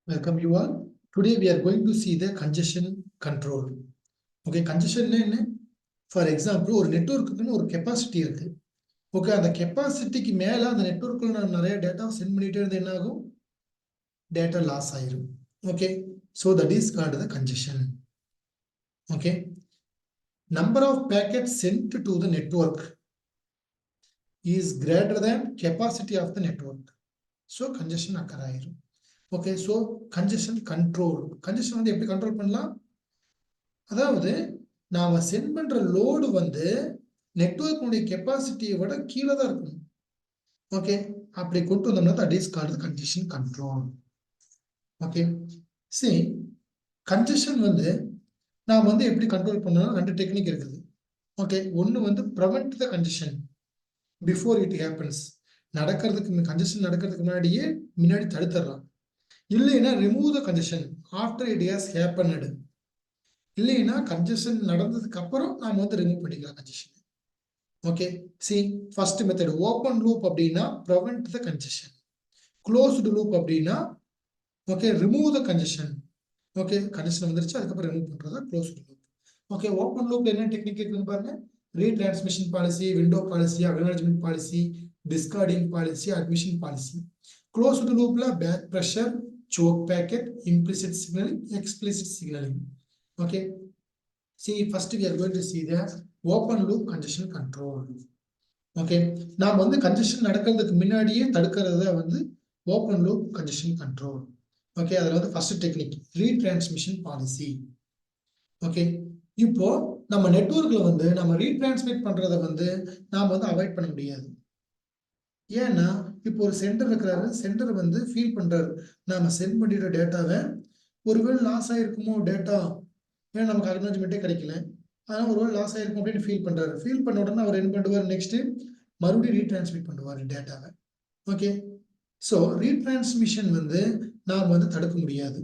Welcome you all. Today we are going to see the congestion control. Okay, congestion என்ன? For example, ஒரு நெட்வொர்க்குன்னு ஒரு capacity இருக்கு. Okay, அந்த கெப்பாசிட்டிக்கு மேல அந்த நெட்வொர்க்குள்ள நான் நிறைய டேட்டா சென்ட் பண்ணிட்டே இருந்தா என்ன ஆகும்? டேட்டா லாஸ் ஆயிரும். Okay, so that is called the congestion. Okay, number of packets sent to the network is greater than capacity of the network. So congestion occur ஆயிரும். Okay, so congestion control. Congestion வந்து எப்படி control பண்ணலாம்? அதாவது நாம send பண்ற load வந்து நெட்வொர்க்குடைய கெப்பாசிட்டியை விட கீழே தான் இருக்கணும். ஓகே, அப்படி கொண்டு வந்தோம்னா that is called congestion control. Okay, சரி, கன்ஜெஷன் வந்து நாம் வந்து எப்படி கண்ட்ரோல் பண்ணணும்? ரெண்டு டெக்னிக் இருக்குது. ஓகே, ஒன்று வந்து prevent the congestion before it happens. Congestion நடக்கிறதுக்கு முன்னாடி தடுத்துடலாம். இல்லைன்னா remove the congestion after it has happened. இல்லைன்னா கன்ஜெஷன் நடந்ததுக்கு அப்புறம் நாம வந்து ரிமூவ் பண்ணிக்கலாம் congestion. Okay, see first method open loop அப்படின்னா prevent the congestion. Closed loop அப்படின்னா okay remove the congestion. Okay, congestion வந்துருச்சு அதுக்கப்புறம் ரிமூவ் பண்றதா க்ளோஸ்டு லூப். ஓகே, ஓப்பன் லூப்ல என்ன டெக்னிக் இருக்குன்னு பாருங்க. Retransmission policy, window policy, acknowledgement policy, discarding policy, admission policy. Closed லூப்ல back pressure, choke packet, implicit signaling, explicit signaling. Okay, see first we are going to see the open loop congestion control. Okay, நாம் வந்து congestion நடக்கிறதுக்கு முன்னாடியே தடுக்கிறத வந்து open loop congestion control. Okay, அதில் வந்து first technique ரீட்ரான்ஸ்மிஷன் policy. Okay, இப்போ நம்ம நெட்வொர்க்ல வந்து நம்ம ரீட்ரான்ஸ்மிட் பண்றதை வந்து நாம் வந்து அவாய்ட் பண்ண முடியாது. ஏன்னா இப்போ ஒரு சென்டர் இருக்கிறாரு, சென்டர் வந்து ஃபீல் பண்றாரு நாம சென்ட் பண்ணிட்ட டேட்டாவை ஒருவேளை லாஸ் ஆயிருக்குமோ டேட்டா, ஏன்னா நமக்கு அக்னாலஜ்மெண்ட்டே கிடைக்கல, அதனால ஒருவேளை லாஸ் ஆயிருக்கும் அப்படின்னு ஃபீல் பண்றாரு. ஃபீல் பண்ண உடனே அவர் என்ன பண்ணுவார்? நெக்ஸ்ட் மறுபடியும் ரீட்ரான்ஸ்மிட் பண்ணுவார் டேட்டாவை. ஓகே, ஸோ ரீட்ரான்ஸ்மிஷன் வந்து நாம் வந்து தடுக்க முடியாது.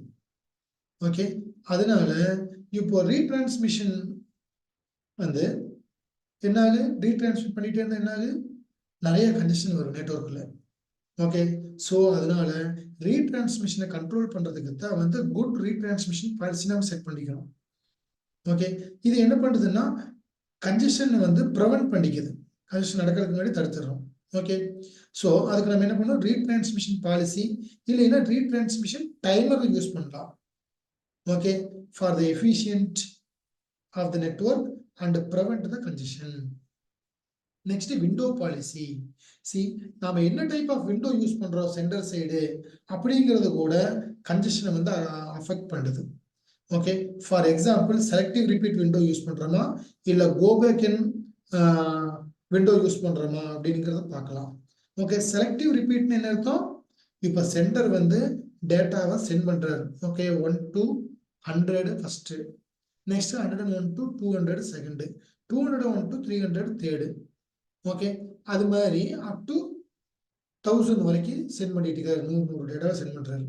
ஓகே, அதனால இப்போ ரீட்ரான்ஸ்மிஷன் வந்து என்னாகு? ரீட்ரான்ஸ்மிட் பண்ணிட்டே இருந்தா என்னாகு? நிறைய கன்ஜெஷன் வரும் நெட்வொர்க்ல. ஓகே, ஸோ அதனால ரீட்ரான்ஸ்மிஷனை கண்ட்ரோல் பண்றதுக்கு தான் வந்து குட் ரீட்ரான்ஸ்மிஷன் பாலிசி நம்ம செட் பண்ணிக்கிறோம். ஓகே, இது என்ன பண்ணுதுன்னா கன்ஜெஷன் வந்து ப்ரிவென்ட் பண்ணிக்குது. கன்ஜெஷன் நடக்கிறதுக்கு முன்னாடி தடுத்துடுறோம். ஓகே, ஸோ அதுக்கு நம்ம என்ன பண்ணோம்? ரீட்ரான்ஸ்மிஷன் பாலிசி இல்லைன்னா ரீட்ரான்ஸ்மிஷன் டைமர் யூஸ் பண்ணலாம். Okay, for the efficient of the network and prevent the congestion. Next window policy. See நாம என்ன டைப் ஆஃப் விண்டோ யூஸ் பண்றோம் சென்டர் சைடு அப்படிங்கிறது கூட கன்ஜெஷனை வந்து அஃபெக்ட் பண்ணுது. Okay, for example selective repeat window use பண்றோமா இல்ல go back N window use பண்றோமா அப்படிங்கிறத பார்க்கலாம். ஓகே, செலக்டிவ் ரிப்பீட்னு என்ன அர்த்தம்? இப்போ சென்டர் வந்து டேட்டாவை சென்ட் பண்றாரு. Okay, 1 to 100 first, next 101 to 200 second, 201 to 300 third. Okay, அது மாதிரி அப் டு 1000 வரைக்கும் சென்ட் பண்ணிட்டு இருக்காரு. 100 டேட்டா சென்ட் பண்றாரு.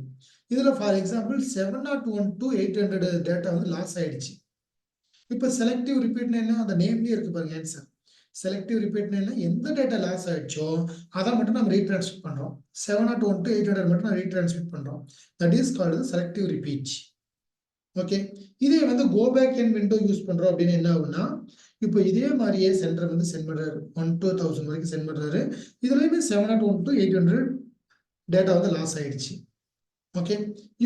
இதுல ஃபார் எக்ஸாம்பிள் 701 to 800 டேட்டா வந்து லாஸ் ஆயிடுச்சு. இப்ப செலக்டிவ் ரிப்பீட்னா என்ன? அந்த நேம்லயே இருக்கு பாருங்க ஆன்சர். செலக்டிவ் ரிப்பீட்னா என்ன? எந்த டேட்டா லாஸ் ஆயிடுச்சோ அதை மட்டும் நம்ம ரீட்ரான்ஸ்மிட் பண்றோம். 701 to 800 மட்டும் நம்ம ரீட்ரான்ஸ்மிட் பண்றோம். That is called selective repeat. Okay, இதே வந்து கோ பேக் என் விண்டோ யூஸ் பண்றோம் அப்படின்னு என்ன ஆகும்னா இப்போ இதே மாதிரியே சென்டர் வந்து சென்ட் பண்றாரு. 1 to 1000 வரைக்கும் சென்ட் பண்றாரு. இதுலயுமே 701 to 800 டேட்டா வந்து லாஸ் ஆயிடுச்சு. ஓகே,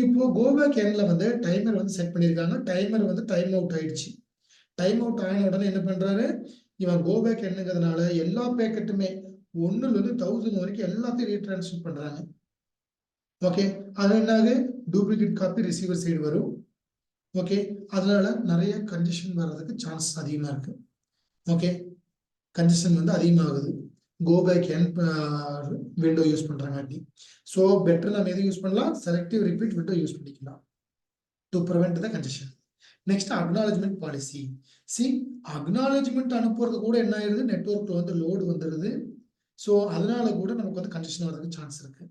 இப்போ கோ பேக் என்ல வந்து டைமர் வந்து செட் பண்ணியிருக்காங்க. டைமர் வந்து டைம் அவுட் ஆயிடுச்சு. டைம் அவுட் ஆன உடனே என்ன பண்றாரு? இவன் கோ பேக் என்னங்கிறதுனால எல்லா பேக்கெட்டுமே 1ல இருந்து 1000 வரைக்கும் எல்லாத்தையும் ரீட்ரான்ஸ்மிட் பண்றாங்க. ஓகே, அது என்னாகு? டூப்ளிகேட் காப்பி ரிசீவர் சைடு வரும். ஓகே, அதனால நிறைய கன்ஜெஷன் வர்றதுக்கு சான்ஸ் அதிகமா இருக்கு. ஓகே, கன்ஜெஷன் வந்து அதிகமாகுது கோ பேக் என் விண்டோ யூஸ் பண்றாங்க. ஸோ பெட்டர் நம்ம எது யூஸ் பண்ணலாம்? செலக்டிவ் ரிப்பீட் விண்டோ யூஸ் பண்ணிக்கலாம் to prevent the congestion. Next acknowledgement policy. C acknowledgement அனுப்புறது கூட என்ன ஆயிருது? நெட்வொர்க்ல வந்து லோடு வந்துடுது. ஸோ அதனால கூட நமக்கு வந்து கன்ஜெஷன் வர்றதுக்கு சான்ஸ் இருக்கு.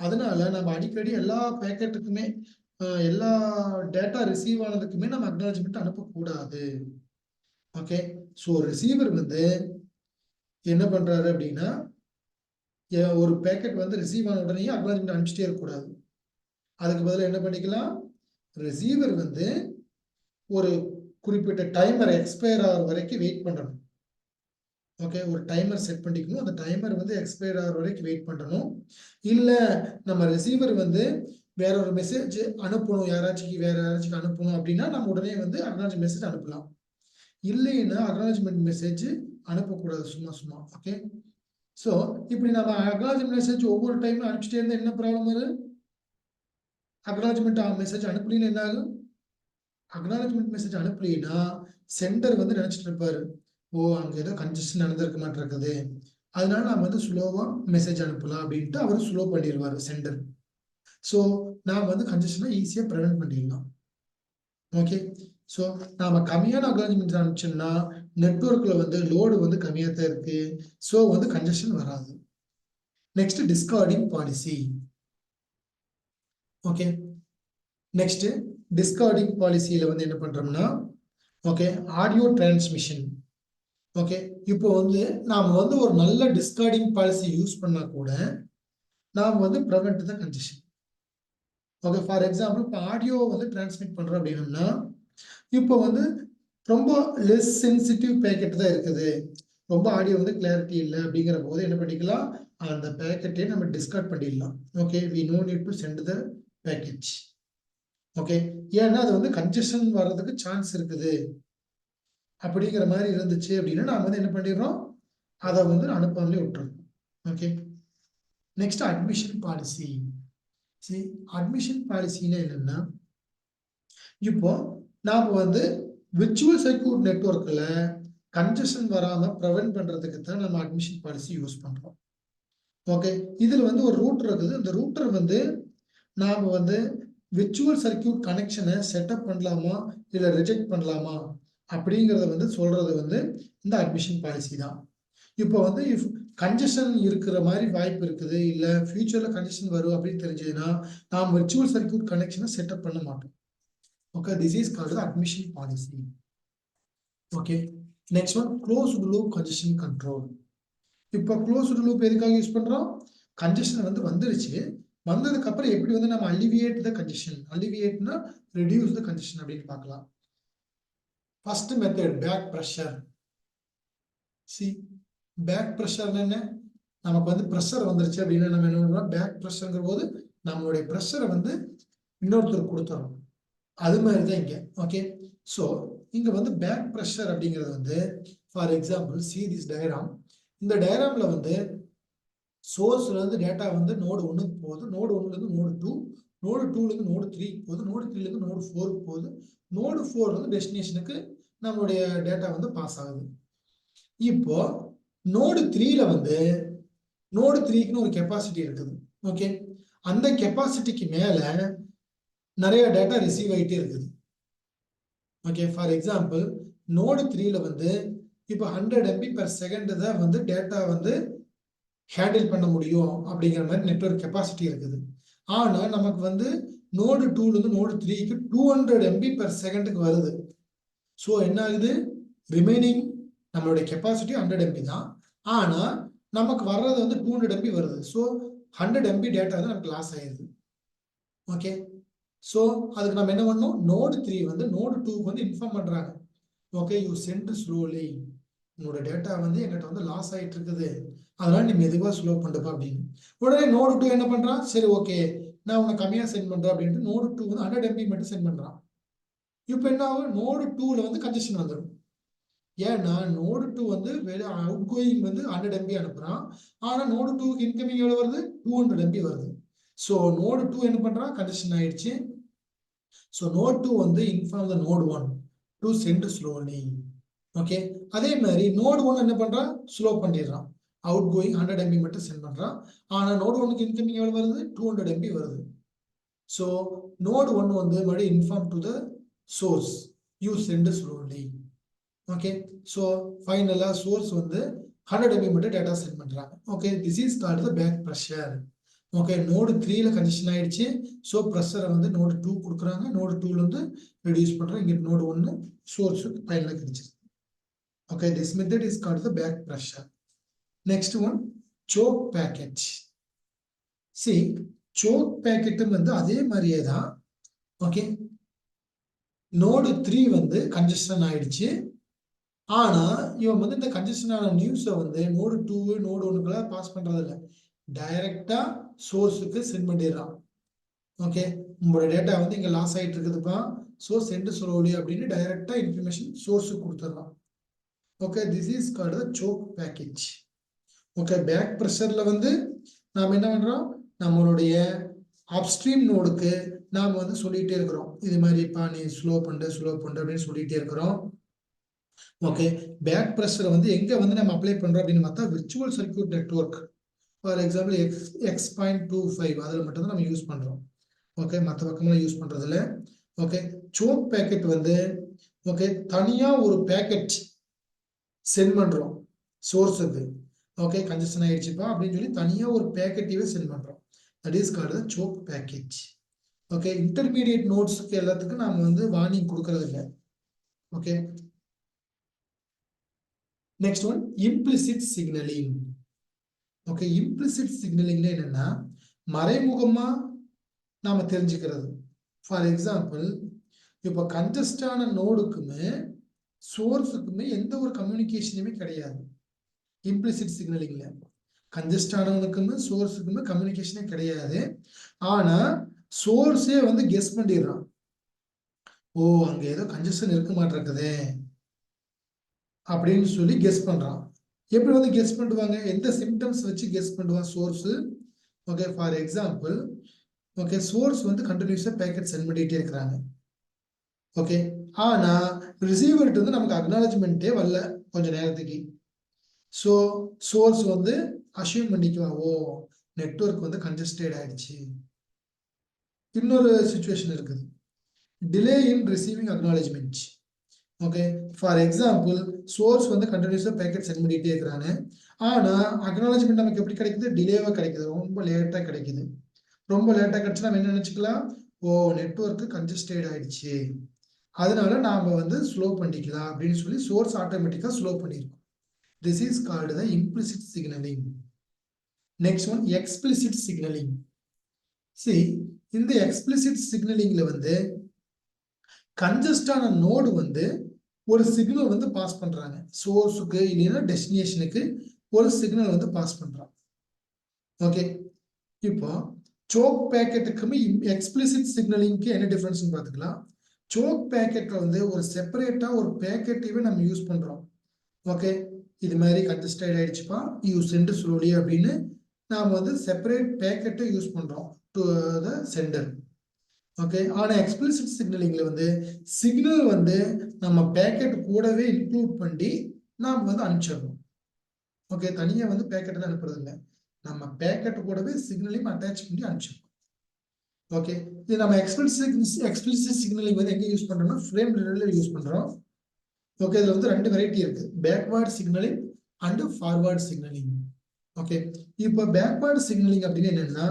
அதனால நம்ம அடிக்கடி எல்லா பேக்கெட்டுக்குமே எல்லா டேட்டா ரிசீவ் ஆனதுக்குமே நம்ம அக்னாலஜ்மெண்ட் அனுப்பக்கூடாது. ஓகே, ஸோ ரிசீவர் வந்து என்ன பண்றாரு அப்படின்னா ஒரு பேக்கெட் வந்து ரிசீவ் ஆன உடனே அக்னாலஜ்மெண்ட் அனுப்பிச்சிட்டே இருக்கக்கூடாது. அதுக்கு பதிலா என்ன பண்ணிக்கலாம், ரிசீவர் வந்து ஒரு குறிப்பிட்ட டைமர் எக்ஸ்பயர் ஆகிற வரைக்கும் வெயிட் பண்ணணும். ஓகே, ஒரு டைமர் செட் பண்ணிக்கணும். அந்த டைமர் வந்து எக்ஸ்பயர் ஆகிற வரைக்கும் வெயிட் பண்ணணும். இல்லை நம்ம ரிசீவர் வந்து வேற ஒரு மெசேஜ் அனுப்பணும், வேற யாராச்சும் அனுப்பணும் அப்படின்னா நம்ம உடனே வந்து அக்னாலஜ்மெண்ட் மெசேஜ் அனுப்பலாம். இல்லைன்னா அக்னாலஜ்மெண்ட் மெசேஜ் அனுப்பக்கூடாது சும்மா சும்மா. ஓகே, ஸோ இப்படி நம்ம அக்னாலஜ்மெண்ட் மெசேஜ் ஒவ்வொரு டைமும் அனுப்பிச்சிட்டே இருந்தால் என்ன ப்ராப்ளம் வரும்? அக்னாலஜ்மெண்ட் மெசேஜ் அனுப்பலின்னு என்ன ஆகும்? அக்னாலஜ்மெண்ட் மெசேஜ் அனுப்பலின்னா சென்டர் வந்து நினைச்சிட்டு இருப்பாரு, ஓ அங்கே ஏதோ கன்ஜெஷன் நடந்திருக்க மாட்டிருக்குது, அதனால நம்ம வந்து ஸ்லோவா மெசேஜ் அனுப்பலாம் அப்படின்ட்டு அவர் ஸ்லோ பண்ணிடுவார் சென்டர். ஸோ நாம் வந்து கன்ஜெஷனை ஈஸியாக ப்ரிவென்ட் பண்ணிடலாம். ஓகே, ஸோ நாம கம்மியான அக்னாலஜ்மெண்ட் அனுப்பிச்சோம்னா நெட்வொர்க்கில் வந்து லோடு வந்து கம்மியாக தான் இருக்கு, ஸோ வந்து கன்ஜெஷன் வராது. Next discarding policy. Okay, next discarding பாலிசியில வந்து என்ன பண்றோம்னா, ஓகே ஆடியோ டிரான்ஸ்மிஷன். ஓகே, இப்போ வந்து நாம வந்து ஒரு நல்ல டிஸ்கார்டிங் பாலிசி யூஸ் பண்ணா கூட நாம வந்து prevent the congestion. Okay, for example இப்போ ஆடியோ வந்து டிரான்ஸ்மிட் பண்றோம் அப்படின்னா இப்போ வந்து ரொம்ப லெஸ் சென்சிட்டிவ் பேக்கெட் தான் இருக்குது, ரொம்ப ஆடியோ வந்து கிளாரிட்டி இல்லை அப்படிங்கிற போது என்ன பண்ணிக்கலாம், அந்த பேக்கெட்டே நம்ம டிஸ்கார்ட் பண்ணிடலாம். Okay, we no need to send the package. Okay, ஏன்னா அது வந்து கன்ஜெஷன் வர்றதுக்கு சான்ஸ் இருக்குது அப்படிங்கிற மாதிரி இருந்துச்சு அப்படின்னா நாம வந்து என்ன பண்ணிடுறோம், அதை வந்து அனுப்பாமலே விட்டுறோம். Okay, next admission policy. சரி, அட்மிஷன் பாலிசின்னா என்னன்னா, இப்போ நாம வந்து விர்ச்சுவல் சர்க்யூட் நெட்வொர்க்கில் கன்ஜெஷன் வராம ப்ரிவென்ட் பண்றதுக்கு தான் நம்ம அட்மிஷன் பாலிசி யூஸ் பண்றோம். ஓகே, இதுல வந்து ஒரு ரூட்டர் இருக்குது, அந்த ரூட்டர் வந்து நாம வந்து விர்ச்சுவல் சர்க்யூட் கனெக்ஷனை செட்டப் பண்ணலாமா இல்லை ரிஜெக்ட் பண்ணலாமா அப்படிங்கிறத வந்து சொல்றது வந்து இந்த அட்மிஷன் பாலிசி தான். இப்போ வந்து இஃப் கன்ஜெஷன் இருக்கிற மாதிரி வாய்ப்பு இருக்குது, இல்லை ஃபியூச்சர்ல கன்ஜெஷன் வரும் அப்படின்னு தெரிஞ்சதுன்னா நாம் விர்ச்சுவல் சர்க்யூட் கனெக்ஷனை செட்டப் பண்ண மாட்டோம். Okay, this is called admission policy. Okay, next one closed loop congestion control. இப்போ க்ளோஸ்டு லூப் எதுக்காக யூஸ் பண்றோம், கன்ஜெஷன் வந்து வந்துருச்சு, வந்ததுக்கு அப்புறம் எப்படி வந்து நம்ம அலிவியேட் த கன்ஜெஷன், அலிவியேட்னா ரெடியூஸ் த கன்ஜெஷன் அப்படின்னு பார்க்கலாம். First method back pressure. See, back pressure என்ன, நமக்கு வந்து ப்ரெஷர் வந்துருச்சு அப்படின்னா நம்ம என்ன பண்ணுறோம், பேக் ப்ரெஷர்ங்கிற போது நம்மளுடைய ப்ரெஷரை வந்து இன்னொருத்தருக்கு கொடுத்துறோம், அது மாதிரி தான் இங்க. ஓகே, ஸோ இங்க வந்து பேக் ப்ரெஷர் அப்படிங்கிறது வந்து for example see this diagram. இந்த டயக்ராம்ல வந்து சோர்ஸ்ல இருந்து டேட்டா வந்து நோடு 1க்கு போகுது, நோடு 1ல இருந்து நோடு 2, நோடு 2ல இருந்து நோடு 3க்கு போகுது, நோடு 3ல இருந்து நோடு 4க்கு போகுது, நோடு 4 வந்து டெஸ்டினேஷனுக்கு நம்மளுடைய டேட்டா வந்து பாஸ் ஆகுது. இப்போ நோடு 3ல வந்து நோடு 3க்குன்னு ஒரு கெப்பாசிட்டி இருக்குது. ஓகே, அந்த கெப்பாசிட்டிக்கு மேல நிறைய டேட்டா ரிசீவ் ஆகிட்டே இருக்குது. ஓகே, ஃபார் எக்ஸாம்பிள் நோடு 3ல வந்து இப்போ 100 MB per second தான் வந்து டேட்டா வந்து ஹேண்டில் பண்ண முடியும் அப்படிங்கிற மாதிரி நெட்வொர்க் கெப்பாசிட்டி இருக்குது. ஆனா நமக்கு வந்து நோடு 2ல இருந்து நோடு 3க்கு 200 MB per secondக்கு வருது. ஸோ என்ன ஆகுது, ரிமைனிங் நம்மளுடைய கெப்பாசிட்டி 100 MB தான், ஆனா நமக்கு வர்றது வந்து 200 MB வருது. ஸோ 100 MB டேட்டா தான் நமக்கு லாஸ் ஆயிடுது. ஓகே, ஸோ அதுக்கு நம்ம என்ன பண்ணணும், நோடு 3 வந்து நோடு 2க்கு வந்து இன்ஃபார்ம் பண்றாங்க, ஓகே யூ சென்ட் ஸ்லோலி, உன்னோட டேட்டா வந்து எங்கிட்ட வந்து லாஸ் ஆகிட்டு இருக்குது, அதனால நீ மெதுவாக ஸ்லோ பண்ணுப்பா அப்படின்னு. உடனே நோடு 2 என்ன பண்றான், சரி ஓகே நான் உனக்கு கம்மியாக சென்ட் பண்றேன் அப்படின்ட்டு நோடு 2 வந்து 100 MB மட்டும் சென்ட் பண்றான். இப்போ என்ன ஆகும், நோடு 2ல வந்து கன்ஜெஷன் வந்துடும். ஏன்னா நோடு 2 வந்து வெளியே அவுட் கோயிங் வந்து 100 MB அனுப்புறான், ஆனா நோடு 2க்கு இன்கமிங் எவ்வளவு வருது, 200 MB வருது. ஸோ நோடு 2 என்ன பண்றான், கன்ஜெஷன் ஆயிடுச்சு. ஸோ நோடு 2 வந்து inform the node 1 to send slowly. Okay, அதே மாதிரி நோடு 1 என்ன பண்றான், ஸ்லோ பண்ணிடுறான், அவுட் கோயிங் 100 MB மட்டும் சென்ட் பண்றான், ஆனா நோடு 1க்கு இன்கமிங் எவ்வளவு வருது, 200 MB வருது. ஸோ நோடு 1 வந்து மறுபடியும் inform to the source you send slowly. Okay, so ஃபைனலா சோர்ஸ் வந்து 100 MB மட்டும் டேட்டா சென்ட் பண்றாங்க. Okay, this is called the back pressure. Okay, node 3ல கன்ஜெஷன் ஆயிடுச்சு, ஸோ ப்ரெஷரை வந்து நோடு 2 கொடுக்குறாங்க, நோடு 2ல இருந்து ரெடியூஸ் பண்றாங்க, இங்க நோடு 1 சோர்ஸ் ஃபைனலாக கிடைச்சிருக்கு. Okay, this method is called the back pressure. Next one, choke package. See, choke packet வந்து அதே மாதிரியே தான். ஓகே, நோடு 3 வந்து கன்ஜெஸ்டன் ஆயிடுச்சு. ஆனா இவன் வந்து இந்த கன்ஜெஸ்டனான நியூஸை வந்து நோடு 2 நோடு 1 பாஸ் பண்றது இல்லை, டைரக்டா சோர்ஸுக்கு சென்ட் பண்ணிடுறான். ஓகே, உங்களோட டேட்டா வந்து இங்க லாஸ் ஆயிட்டு இருக்குதுப்பா, ஸோ சென்ட் ஸ்லோலி அப்படின்னு டைரக்டா இன்ஃபர்மேஷன் சோர்ஸுக்கு கொடுத்துடலாம். Okay, this is called the choke package. Okay, back ப்ரெஷர்ல வந்து நாம் என்ன பண்றோம், நம்மளுடைய அப்ஸ்ட்ரீம் நோடுக்கு நாம் வந்து சொல்லிட்டே இருக்கிறோம், இது மாதிரிப்பா நீ ஸ்லோ பண்ணு அப்படின்னு சொல்லிட்டே இருக்கிறோம். ஓகே, பேக் ப்ரெஷரை வந்து எங்க வந்து நம்ம அப்ளை பண்றோம் அப்படின்னு பார்த்தா virtual circuit network, for example X.25 அதில் மட்டும்தான் நம்ம யூஸ் பண்றோம். ஓகே, மற்ற பக்கமெல்லாம் யூஸ் பண்றது இல்லை. ஓகே, சோக் பேக்கெட் வந்து ஓகே தனியா ஒரு பேக்கெட் சென்ட் பண்றோம் சோர்ஸுக்கு. ஓகே, கன்ஜெஷன் ஆயிடுச்சுப்பா அப்படின்னு சொல்லி தனியா ஒரு பேக்கெட்டையே சென்ட் பண்றோம். That is called the choke package. Okay, intermediate நோட்ஸ்க்கு எல்லாத்துக்கும் நாம வந்து வார்னிங் கொடுக்கறது இல்லை. Okay, next one implicit signaling. Okay, implicit சிக்னலிங்ல என்னன்னா மறைமுகமா நாம தெரிஞ்சுக்கிறது. ஃபார் எக்ஸாம்பிள், இப்போ கன்ஜஸ்டான நோடுக்குமே சோர்ஸுக்குமே எந்த ஒரு கம்யூனிகேஷனுமே கிடையாது இம்ப்ளிசிட் சிக்னலிங்ல. கன்ஜஸ்ட் ஆனவனுக்குமே சோர்ஸுக்குமே கம்யூனிகேஷனே கிடையாது. ஆனா சோர்ஸே வந்து கெஸ் பண்ணிடுறான், ஓ அங்க ஏதோ கன்ஜஸ்டன் இருக்க மாட்டிருக்குதே அப்படின்னு சொல்லி கெஸ் பண்றான். எப்படி வந்து கெஸ் பண்ணுவாங்க, எந்த சிம்டம்ஸ் வச்சு கெஸ் பண்ணுவான் source. Okay, for example, okay source வந்து கண்டினியூஸா பேக்கெட் சென்ட் பண்ணிட்டே இருக்கிறாங்க. ஓகே, ஆனா ரிசீவர்ட்டு வந்து நமக்கு அக்னாலஜ்மெண்ட்டே வரல கொஞ்ச நேரத்துக்கு. ஸோ சோர்ஸ் வந்து அஷ்யூம் பண்ணிக்குவான், ஓ நெட்வொர்க் வந்து கன்ஜஸ்டட் ஆயிடுச்சு. இன்னொரு சுச்சுவேஷன் இருக்குது, delay in receiving acknowledgement. Okay, for example, source வந்து கண்டினியூஸாக பேக்கெட் சென்ட் பண்ணிட்டே இருக்கிறாங்க, ஆனால் அக்னாலஜ்மெண்ட் நமக்கு எப்படி கிடைக்குது, டிலேவாக கிடைக்குது, ரொம்ப லேட்டாக கிடைக்குது. ரொம்ப லேட்டாக கிடைச்சுன்னா நம்ம என்ன நினச்சிக்கலாம், ஓ நெட்வொர்க்கு கன்ஜஸ்டட் ஆயிடுச்சு, அதனால நாம் வந்து ஸ்லோ பண்ணிக்கலாம் அப்படின்னு சொல்லி சோர்ஸ் ஆட்டோமேட்டிக்காக ஸ்லோ பண்ணியிருக்கோம். This is called the implicit signalling. Next one explicit signalling. C, இந்த எக்ஸ்பிளிசிட் சிக்னலிங்ல வந்து கன்ஜஸ்டான நோடு வந்து ஒரு சிக்னல் வந்து பாஸ் பண்றாங்க சோர்ஸுக்கு இல்லைன்னா டெஸ்டினேஷனுக்கு ஒரு சிக்னல் வந்து பாஸ் பண்றாங்க. ஓகே, இப்போ சோக் பேக்கெட்டுக்குமே எக்ஸ்பிளிசிட் சிக்னலிங்க்கு என்ன டிஃபரன்ஸ் பார்த்துக்கலாம். சோக் பேக்கெட்ல வந்து ஒரு செப்பரேட்டா ஒரு பேக்கெட்டையே நம்ம யூஸ் பண்றோம். ஓகே, இது மாதிரி கன்ஜஸ்டட் ஆயிடுச்சுப்பா, யூ சென்ட் ஸ்லோலி அப்படின்னு நாம் வந்து செப்பரேட் பேக்கெட்டை யூஸ் பண்றோம் டு த சென்டர். ஓகே, ஆனா எக்ஸ்பிளிசிட் சிக்னலிங்ல வந்து சிக்னல் வந்து நம்ம பேக்கெட் கூடவே இன்க்ளூட் பண்ணி நாம் வந்து அனுப்பிச்சிடணும். ஓகே, தனியா வந்து பேக்கெட் அனுப்புறது இல்லை, நம்ம பேக்கெட் கூடவே சிக்னலையும் அட்டாச் பண்ணி அனுப்பிச்சிடணும். ஓகே, இது நம்ம எக்ஸ்பிளிசிட் சிக்னலிங் வந்து எங்க யூஸ் பண்றோம்னா ஃப்ரேம் ரிலேல யூஸ் பண்றோம். ஓகே, இதுல வந்து ரெண்டு வெரைட்டி இருக்கு, backward signalling and forward signalling. Okay, இப்போ பேக்வர்ட் சிக்னலிங் அப்படின்னு என்னன்னா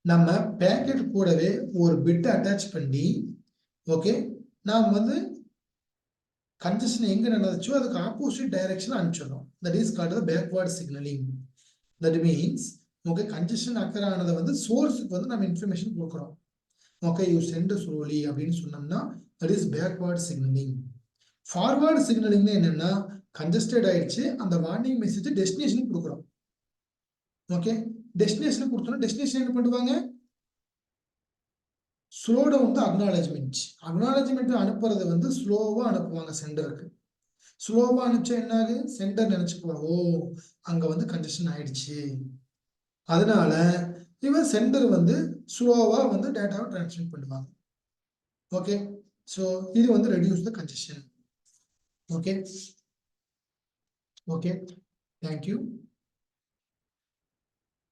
நம்ம பேக்கெட் கூடவே ஒரு பிட் அட்டாச் பண்ணி ஓகே நாம் வந்து கன்ஜெஷன் எங்க நடந்துச்சோ அதுக்கு ஆப்போசிட் டைரக்ஷன் அனுப்பிச்சிடணும். That is called the backward signaling. That means okay congestion occur ஆனதை வந்து சோர்ஸுக்கு வந்து நம்ம இன்ஃபர்மேஷன் கொடுக்குறோம். ஓகே, யூ சென்ட் ஸ்லோலி அப்படின்னு சொன்னோம்னா that is backward signalling. Forward signalling என்னன்னா கன்ஜஸ்டட் ஆயிடுச்சு, அந்த வார்னிங் மெசேஜ் டெஸ்டினேஷன் கொடுக்குறோம். ஓகே, டெஸ்டினேஷன் கொடுத்தோம்னா டெஸ்டினேஷன் என்ன பண்ணுவாங்க, slow down the acknowledgement. Acknowledgement அனுப்புறது வந்து ஸ்லோவா அனுப்புவாங்க சென்டருக்கு. ஸ்லோவா அனுப்பிச்சா என்ன ஆகுது, சென்டர் நினைச்சுக்குவாங்க, ஓ அங்க வந்து கன்ஜெஷன் ஆயிடுச்சு, அதனால இவன் சென்டர் வந்து ஸ்லோவா வந்து டேட்டாவை டிரான்ஸ்மிட் பண்ணுவாங்க. ஓகே, ஸோ இது வந்து reduce the congestion. Okay, okay, thank you.